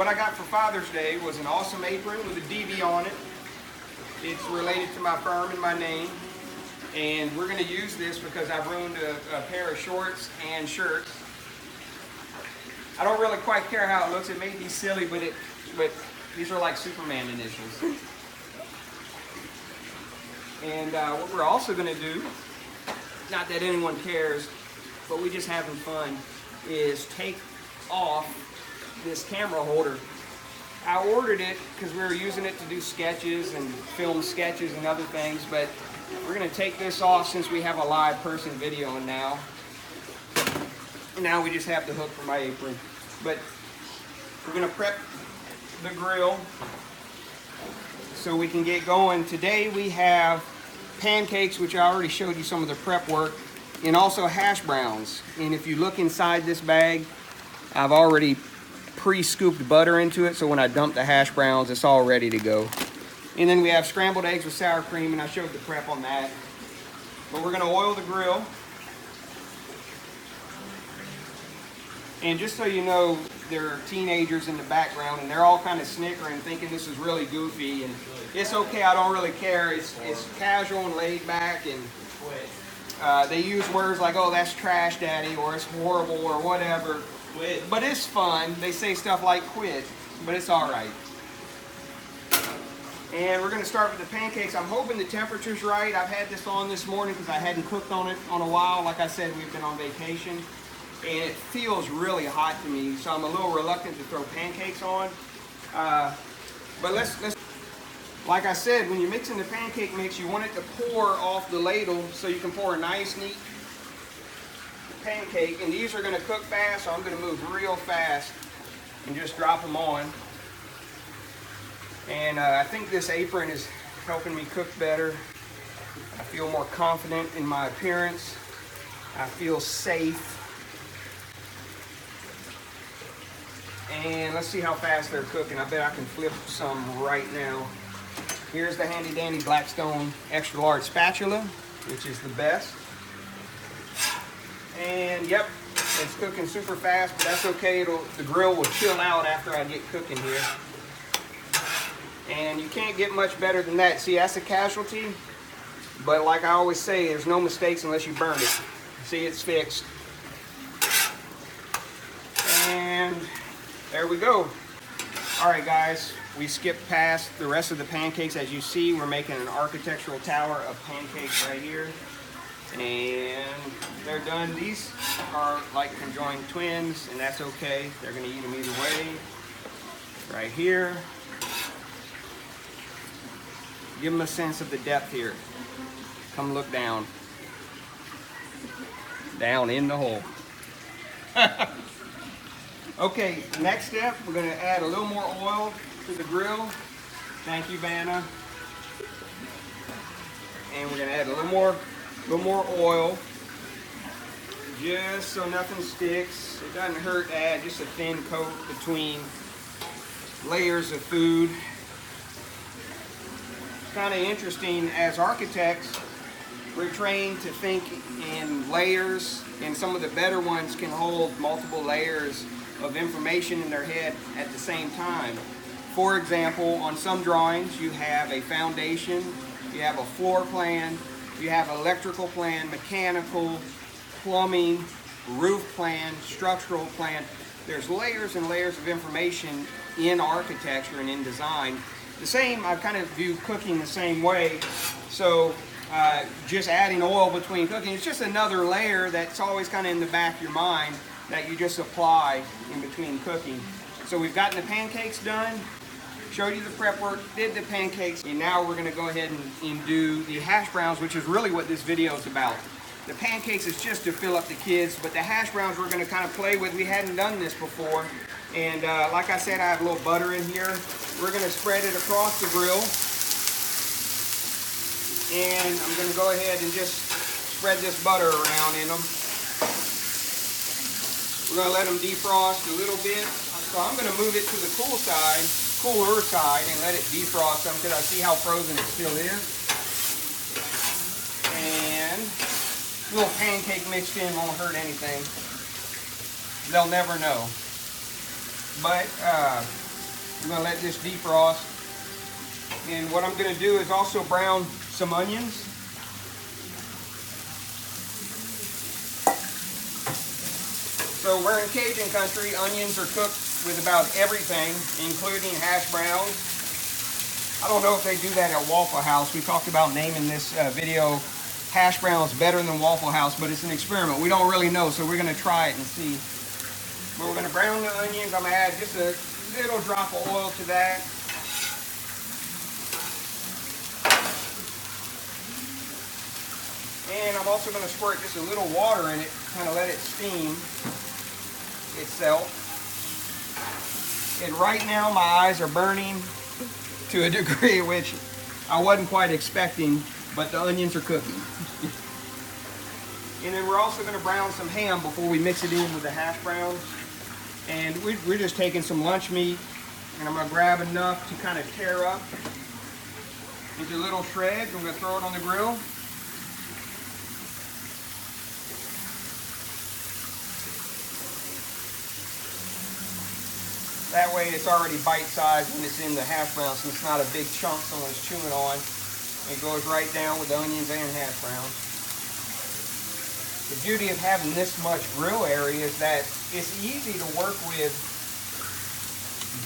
what I got for Father's Day was an awesome apron with a DV on it. It's related to my firm and my name. And we're going to use this because I've ruined a pair of shorts and shirts. I don't really quite care how it looks. It may be silly, but these are like Superman initials. And what we're also going to do, not that anyone cares, but we just having fun, is take off this camera holder. I ordered it because we were using it to do sketches and film sketches and other things, but we're going to take this off since we have a live person videoing now. Now we just have the hook for my apron. But we're going to prep the grill so we can get going. Today we have pancakes, which I already showed you some of the prep work, and also hash browns. And if you look inside this bag, I've already pre-scooped butter into it, so when I dump the hash browns, it's all ready to go. And then we have scrambled eggs with sour cream, and I showed the prep on that. But we're going to oil the grill. And just so you know, there are teenagers in the background, and they're all kind of snickering, thinking this is really goofy. And it's okay, I don't really care. It's casual and laid back, and they use words like, oh, that's trash, daddy, or it's horrible, or whatever. Quit. But it's fun. They say stuff like quit, but it's all right. And we're going to start with the pancakes. I'm hoping the temperature's right. I've had this on this morning because I hadn't cooked on it in a while. Like I said, we've been on vacation. And it feels really hot to me, so I'm a little reluctant to throw pancakes on. But let's, like I said, when you're mixing the pancake mix, you want it to pour off the ladle so you can pour a nice, neat pancake. And these are going to cook fast, so I'm going to move real fast and just drop them on. And I think this apron is helping me cook better. I feel more confident in my appearance. I feel safe. And let's see how fast they're cooking. I bet I can flip some right now. Here's the handy dandy Blackstone extra large spatula, which is the best. And yep, it's cooking super fast, but that's okay. The grill will chill out after I get cooking here. And you can't get much better than that. See, that's a casualty, but like I always say, there's no mistakes unless you burn it. See, it's fixed. And there we go. All right, guys, we skipped past the rest of the pancakes. As you see, we're making an architectural tower of pancakes right here. And they're done. These are like conjoined twins, and that's okay. They're gonna eat them either way. Right here. Give them a sense of the depth here. Come look down. Down in the hole. Okay, next step, we're going to add a little more oil to the grill. Thank you, Vanna. And we're going to add a little more oil, just so nothing sticks. It doesn't hurt to add just a thin coat between layers of food. It's kind of interesting, as architects, we're trained to think in layers, and some of the better ones can hold multiple layers of information in their head at the same time. For example, on some drawings you have a foundation, you have a floor plan, you have electrical plan, mechanical, plumbing, roof plan, structural plan. There's layers and layers of information in architecture and in design. The same, I kind of view cooking the same way. So just adding oil between cooking, it's just another layer that's always kind of in the back of your mind that you just apply in between cooking. So we've gotten the pancakes done, showed you the prep work, did the pancakes, and now we're gonna go ahead and do the hash browns, which is really what this video is about. The pancakes is just to fill up the kids, but the hash browns we're gonna kind of play with. We hadn't done this before. And like I said, I have a little butter in here. We're gonna spread it across the grill. And I'm gonna go ahead and just spread this butter around in them. We're gonna let them defrost a little bit. So I'm gonna move it to the cooler side, and let it defrost some because I see how frozen it still is. And a little pancake mixed in won't hurt anything. They'll never know. But We're gonna let this defrost. And what I'm gonna do is also brown some onions. So we're in Cajun country. Onions are cooked with about everything, including hash browns. I don't know if they do that at Waffle House. We talked about naming this video hash browns better than Waffle House, but it's an experiment. We don't really know, so we're gonna try it and see. But we're gonna brown the onions. I'm gonna add just a little drop of oil to that. And I'm also gonna squirt just a little water in it, kind of let it steam itself. And right now my eyes are burning to a degree which I wasn't quite expecting, but the onions are cooking. And then we're also going to brown some ham before we mix it in with the hash browns. And we're just taking some lunch meat, and I'm going to grab enough to kind of tear up into little shreds. I'm going to throw it on the grill. That way it's already bite-sized when it's in the hash browns, so it's not a big chunk someone's chewing on. It goes right down with the onions and hash browns. The beauty of having this much grill area is that it's easy to work with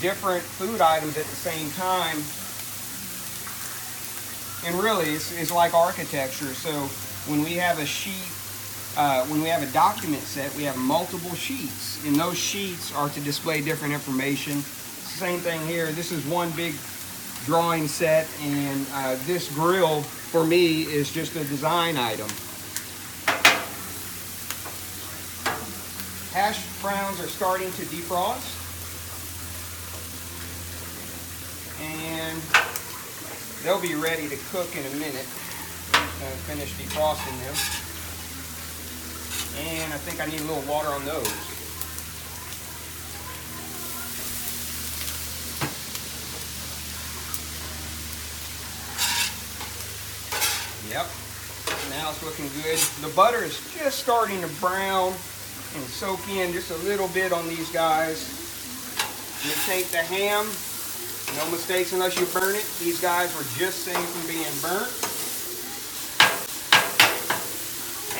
different food items at the same time. And really, it's like architecture. So when we have a sheet, when we have a document set, we have multiple sheets, and those sheets are to display different information. Same thing here. This is one big drawing set, and this grill for me is just a design item. Hash browns are starting to defrost, and they'll be ready to cook in a minute. I'm just gonna finish defrosting them. And I think I need a little water on those. Yep, now it's looking good. The butter is just starting to brown and soak in just a little bit on these guys. And then take the ham, no mistakes unless you burn it. These guys were just safe from being burnt.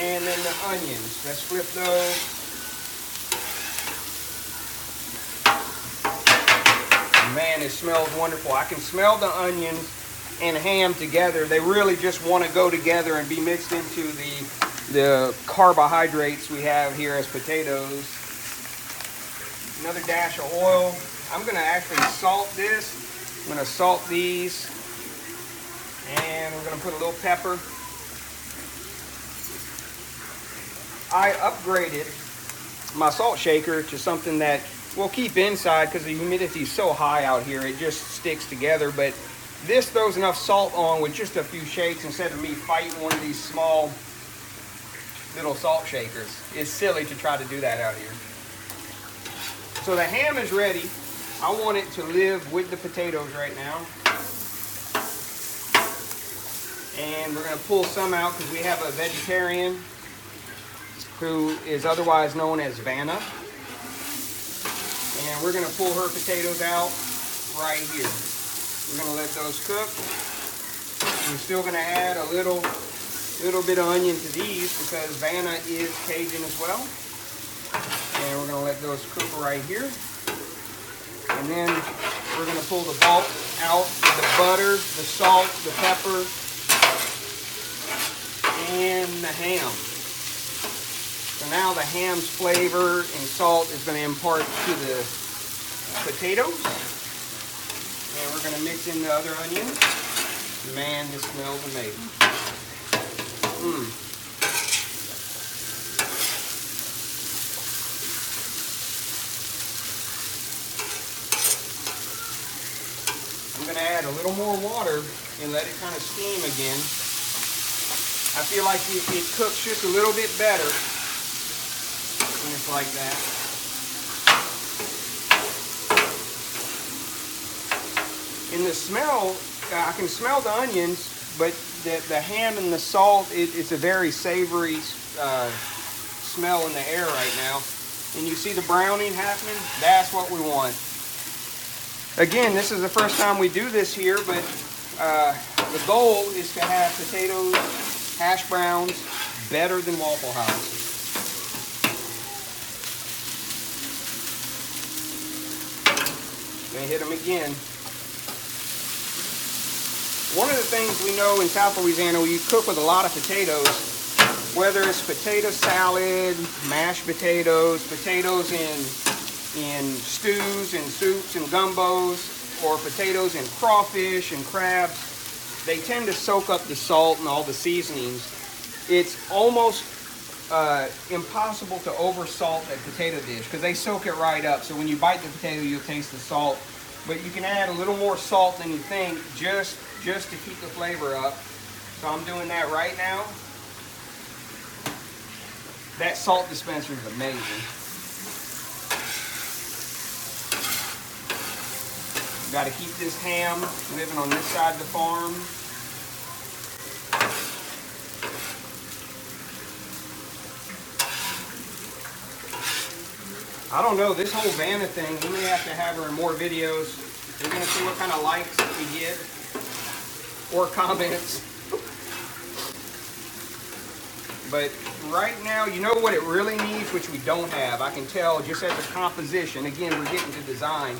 And then the onions, let's flip those. Man, it smells wonderful. I can smell the onions and ham together. They really just want to go together and be mixed into the carbohydrates we have here as potatoes. Another dash of oil. I'm going to actually salt this. I'm going to salt these. And we're going to put a little pepper. I upgraded my salt shaker to something that we'll keep inside because the humidity is so high out here, it just sticks together. But this throws enough salt on with just a few shakes instead of me fighting one of these small little salt shakers. It's silly to try to do that out here. So the ham is ready. I want it to live with the potatoes right now. And we're going to pull some out because we have a vegetarian who is otherwise known as Vanna. And we're going to pull her potatoes out right here. We're going to let those cook. We're still going to add a little bit of onion to these because Vanna is Cajun as well. And we're going to let those cook right here. And then we're going to pull the bulk out with the butter, the salt, the pepper, and the ham. So now the ham's flavor and salt is going to impart to the potatoes. And we're going to mix in the other onions. Man, this smells amazing. I'm going to add a little more water and let it kind of steam again. I feel like it cooks just a little bit better when it's like that. In the smell, I can smell the onions, but the ham and the salt, it's a very savory smell in the air right now. And you see the browning happening? That's what we want. Again, this is the first time we do this here, but the goal is to have potatoes, hash browns, better than Waffle House. Gonna hit them again. One of the things we know in South Louisiana, we cook with a lot of potatoes, whether it's potato salad, mashed potatoes, potatoes in stews and soups and gumbos, or potatoes in crawfish and crabs. They tend to soak up the salt and all the seasonings. It's almost impossible to over salt a potato dish because they soak it right up. So when you bite the potato, you'll taste the salt. But you can add a little more salt than you think just to keep the flavor up. So I'm doing that right now. That salt dispenser is amazing. Got to keep this ham living on this side of the farm. I don't know, this whole Vanna thing, we may have to have her in more videos. We're going to see what kind of likes we get or comments. But right now, you know what it really needs, which we don't have. I can tell just at the composition. Again, we're getting to design.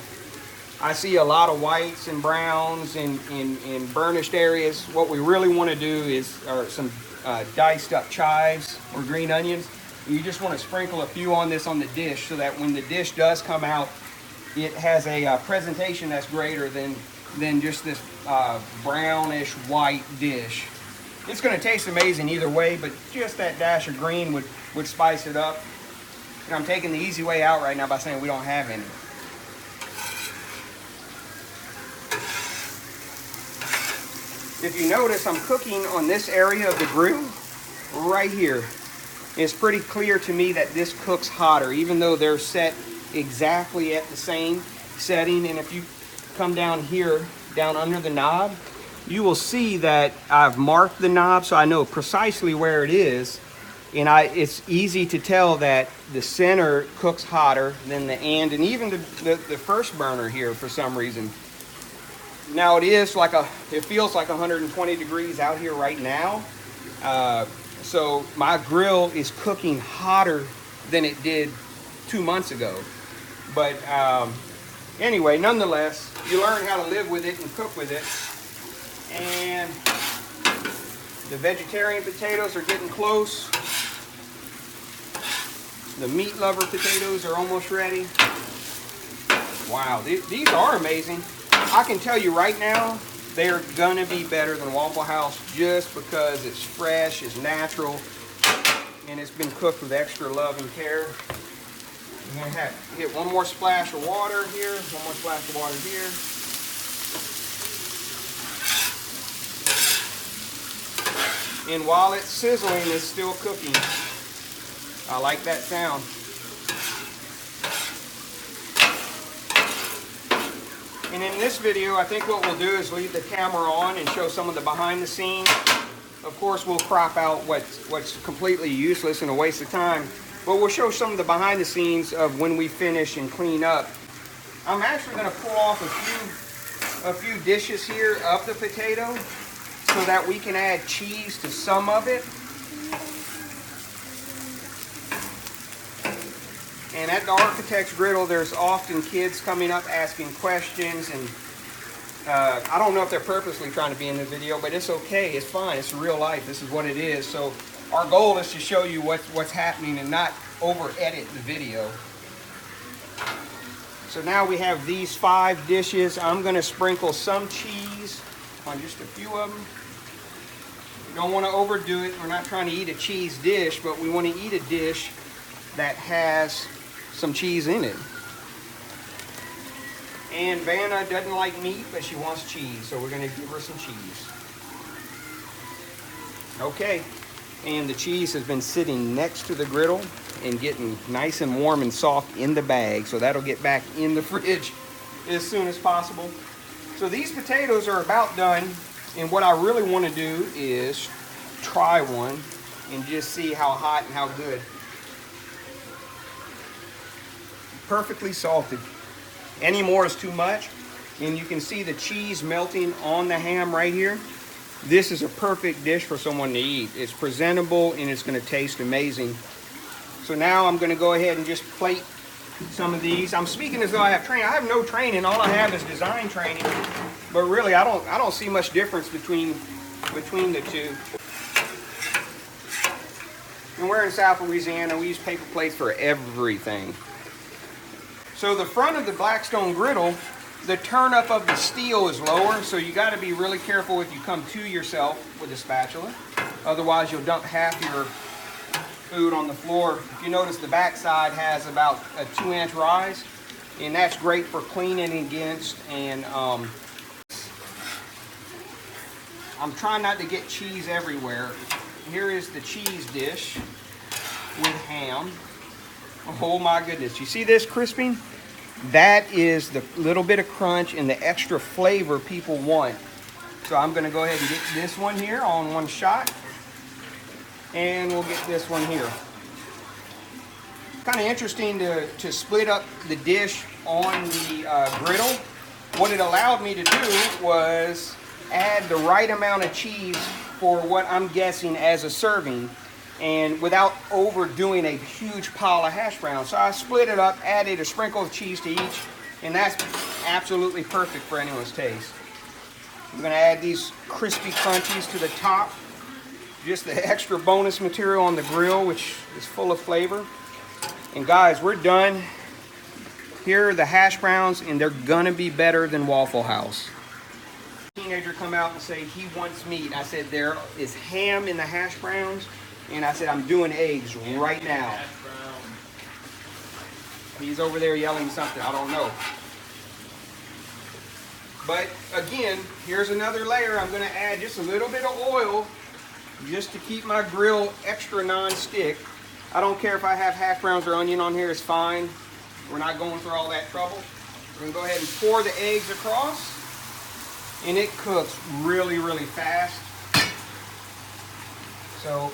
I see a lot of whites and browns in burnished areas. What we really want to do are some diced up chives or green onions. You just want to sprinkle a few on this on the dish so that when the dish does come out, it has a presentation that's greater than just this brownish white dish. It's going to taste amazing either way, but just that dash of green would spice it up. And I'm taking the easy way out right now by saying we don't have any. If you notice, I'm cooking on this area of the grill right here. It's pretty clear to me that this cooks hotter, even though they're set exactly at the same setting. And if you come down here, down under the knob, you will see that I've marked the knob so I know precisely where it is. And it's easy to tell that the center cooks hotter than the end, and even the first burner here for some reason. Now it feels like 120 degrees out here right now. So my grill is cooking hotter than it did 2 months ago. But anyway, nonetheless, you learn how to live with it and cook with it. And the vegetarian potatoes are getting close. The meat lover potatoes are almost ready. Wow, these are amazing. I can tell you right now, they're gonna be better than Waffle House just because it's fresh, it's natural, and it's been cooked with extra love and care. I'm gonna hit one more splash of water here, one more splash of water here. And while it's sizzling, it's still cooking. I like that sound. And in this video, I think what we'll do is leave the camera on and show some of the behind the scenes. Of course, we'll crop out what's completely useless and a waste of time, but we'll show some of the behind the scenes of when we finish and clean up. I'm actually going to pull off a few dishes here of the potato so that we can add cheese to some of it. And at the Architect's Griddle, there's often kids coming up asking questions, and I don't know if they're purposely trying to be in the video, but it's okay, it's fine, it's real life, this is what it is. So our goal is to show you what's happening and not over-edit the video. So now we have these 5 dishes. I'm going to sprinkle some cheese on just a few of them. We don't want to overdo it. We're not trying to eat a cheese dish, but we want to eat a dish that has some cheese in it. And Vanna doesn't like meat, but she wants cheese, so we're going to give her some cheese. Okay, and the cheese has been sitting next to the griddle and getting nice and warm and soft in the bag, so that'll get back in the fridge as soon as possible. So these potatoes are about done, and what I really want to do is try one and just see how hot and how good. Perfectly salted. Any more is too much. and you can see the cheese melting on the ham right here. This is a perfect dish for someone to eat. It's presentable and it's going to taste amazing. So now I'm going to go ahead and just plate some of these. I'm speaking as though I have training. I have no training. All I have is design training. But really, I don't see much difference between the two. And we're in South Louisiana. We use paper plates for everything. So the front of the Blackstone Griddle, the turn up of the steel is lower, so you got to be really careful if you come to yourself with a spatula. Otherwise, you'll dump half your food on the floor. If you notice, the back side has about a 2-inch rise, and that's great for cleaning against. And I'm trying not to get cheese everywhere. Here is the cheese dish with ham. Oh my goodness, you see this crisping? That is the little bit of crunch and the extra flavor people want. So I'm gonna go ahead and get this one here on one shot. And we'll get this one here. Kind of interesting to split up the dish on the griddle. What it allowed me to do was add the right amount of cheese for what I'm guessing as a serving, and without overdoing a huge pile of hash browns. So I split it up, added a sprinkle of cheese to each, and that's absolutely perfect for anyone's taste. I'm gonna add these crispy crunchies to the top. Just the extra bonus material on the grill, which is full of flavor. And guys, we're done. Here are the hash browns, and they're gonna be better than Waffle House. Teenager come out and say he wants meat. I said there is ham in the hash browns, and I said I'm doing eggs right now. He's over there yelling something, I don't know. But again, here's another layer. I'm gonna add just a little bit of oil just to keep my grill extra non-stick. I don't care if I have hash browns or onion on here, it's fine. We're not going through all that trouble. We're gonna go ahead and pour the eggs across, and it cooks really, really fast. So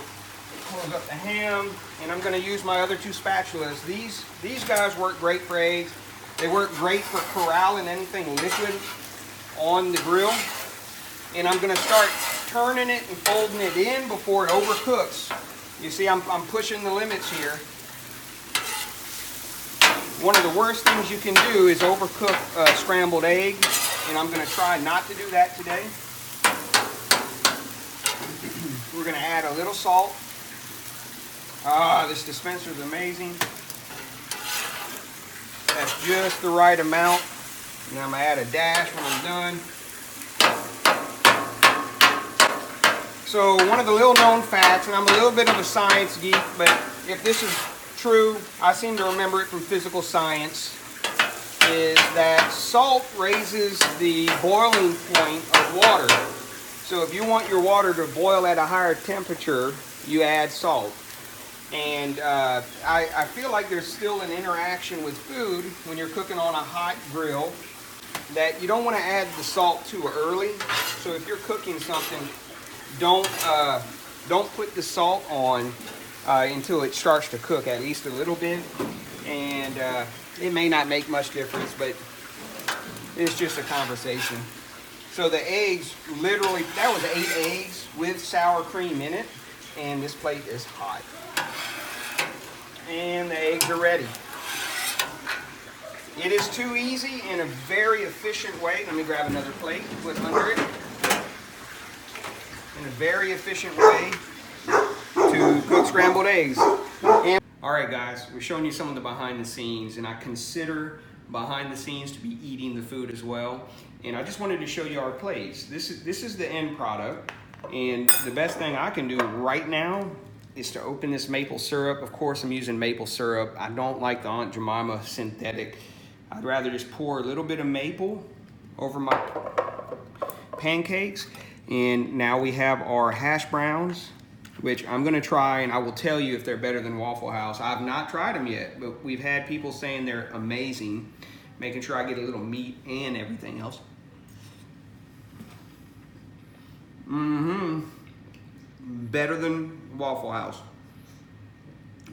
close up the ham, and I'm gonna use my other 2 spatulas. These guys work great for eggs. They work great for corralling anything liquid on the grill. And I'm gonna start turning it and folding it in before it overcooks. You see, I'm pushing the limits here. One of the worst things you can do is overcook a scrambled egg, and I'm gonna try not to do that today. We're gonna add a little salt. Ah, this dispenser is amazing. That's just the right amount. And I'm gonna add a dash when I'm done. So one of the little known facts, and I'm a little bit of a science geek, but if this is true, I seem to remember it from physical science, is that salt raises the boiling point of water. So if you want your water to boil at a higher temperature, you add salt. And I feel like there's still an interaction with food when you're cooking on a hot grill, that you don't want to add the salt too early. So if you're cooking something, don't put the salt on until it starts to cook at least a little bit. And it may not make much difference, but it's just a conversation. So the eggs, literally, that was 8 eggs with sour cream in it, and this plate is hot. And the eggs are ready. It is too easy and a very efficient way. Let me grab another plate, put under it. In a very efficient way to cook scrambled eggs. And all right, guys, we're showing you some of the behind the scenes, and I consider behind the scenes to be eating the food as well. And I just wanted to show you our plates. This is the end product, and the best thing I can do right now is to open this maple syrup. Of course, I'm using maple syrup. I don't like the Aunt Jemima synthetic. I'd rather just pour a little bit of maple over my pancakes. And now we have our hash browns, which I'm gonna try, and I will tell you if they're better than Waffle House. I've not tried them yet, but we've had people saying they're amazing, making sure I get a little meat and everything else. Better than Waffle House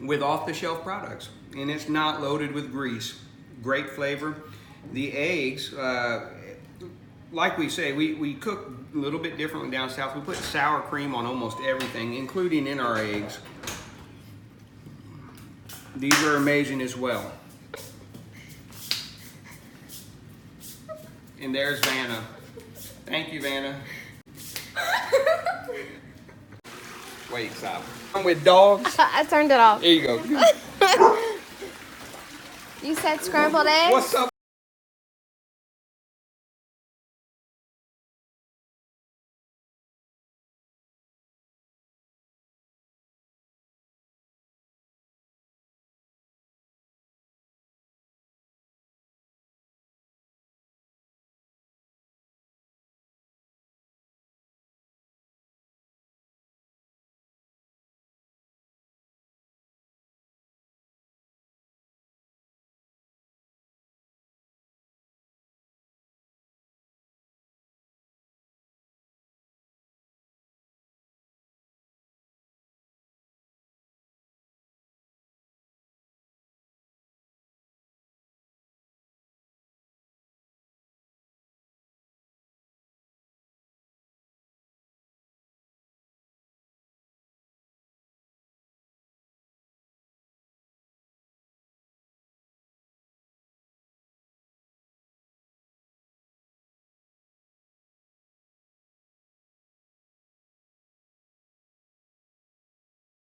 with off-the-shelf products, and it's not loaded with grease. Great flavor. The eggs, like we say, we cook a little bit differently down south. We put sour cream on almost everything, including in our eggs. These are amazing as well. And there's Vanna. Thank you, Vanna. Wait, stop. I'm with dogs. I turned it off. There you go. You said scrambled eggs? What's up?